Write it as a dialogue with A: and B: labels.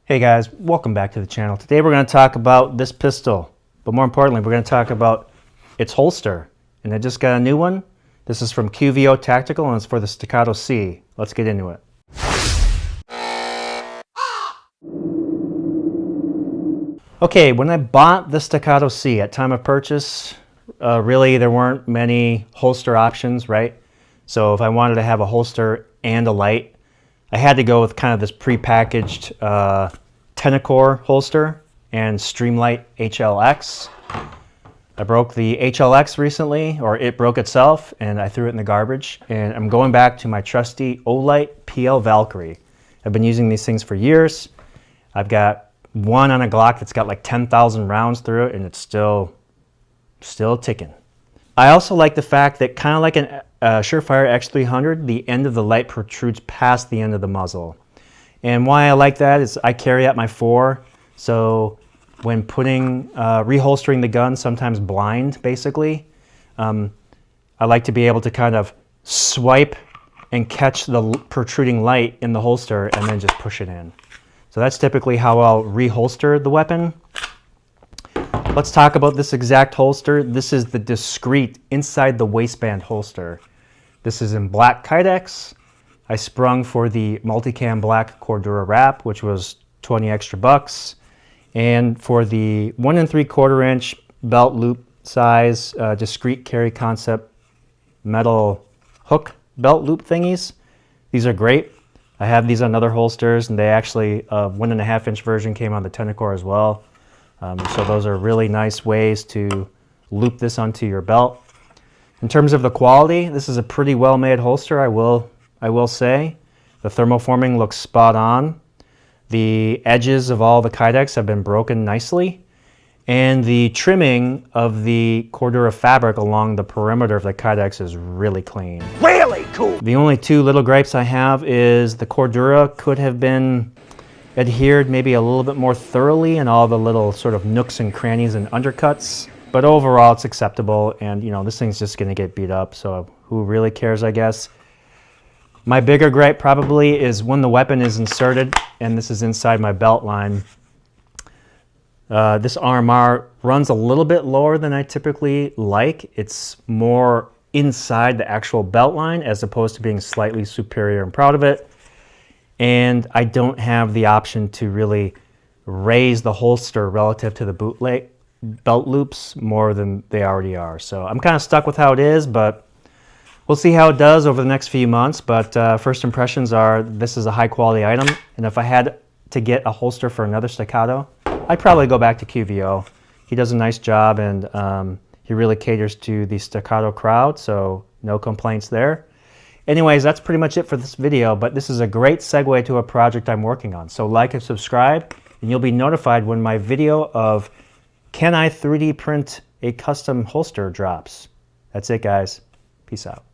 A: Hey guys, welcome back to the channel. Today we're going to talk about this pistol, but more importantly we're going to talk about its holster. And I just got a new one. This is from QVO Tactical and it's for the Staccato C. Let's get into it. Okay, when I bought the Staccato C at time of purchase, really there weren't many holster options, right? So if I wanted to have a holster and a light, I had to go with kind of this pre-packaged Tenacore holster and Streamlight HLX. I broke the HLX recently, or it broke itself, and I threw it in the garbage. And I'm going back to my trusty Olight PL Valkyrie. I've been using these things for years. I've got one on a Glock that's got like 10,000 rounds through it, and it's still ticking. I also like the fact that, kind of like an Surefire X300, the end of the light protrudes past the end of the muzzle. And why I like that is I carry out my 4, so when reholstering the gun, sometimes blind basically, I like to be able to kind of swipe and catch the protruding light in the holster and then just push it in. So that's typically how I'll reholster the weapon. Let's talk about this exact holster. This is the discreet inside the waistband holster. This is in black Kydex. I sprung for the multicam black Cordura wrap, which was 20 extra bucks. And for the 1 3/4 inch belt loop size, discreet carry concept metal hook belt loop thingies. These are great. I have these on other holsters, and they actually, 1 1/2 inch version came on the Tenacore as well. So those are really nice ways to loop this onto your belt. In terms of the quality, this is a pretty well-made holster, I will say. The thermoforming looks spot on. The edges of all the Kydex have been broken nicely. And the trimming of the Cordura fabric along the perimeter of the Kydex is really clean. Really cool! The only 2 little gripes I have is the Cordura could have been adhered maybe a little bit more thoroughly in all the little sort of nooks and crannies and undercuts. But overall it's acceptable, and you know, this thing's just gonna get beat up, so who really cares, I guess. My bigger gripe probably is when the weapon is inserted, and this is inside my belt line. This RMR runs a little bit lower than I typically like. It's more inside the actual belt line as opposed to being slightly superior. I'm proud of it. And I don't have the option to really raise the holster relative to the belt loops more than they already are. So I'm kind of stuck with how it is, but we'll see how it does over the next few months. But first impressions are this is a high quality item. And if I had to get a holster for another Staccato, I'd probably go back to QVO. He does a nice job, and he really caters to the Staccato crowd, so no complaints there. Anyways, that's pretty much it for this video, but this is a great segue to a project I'm working on. So like and subscribe, and you'll be notified when my video of can I 3D print a custom holster drops. That's it, guys. Peace out.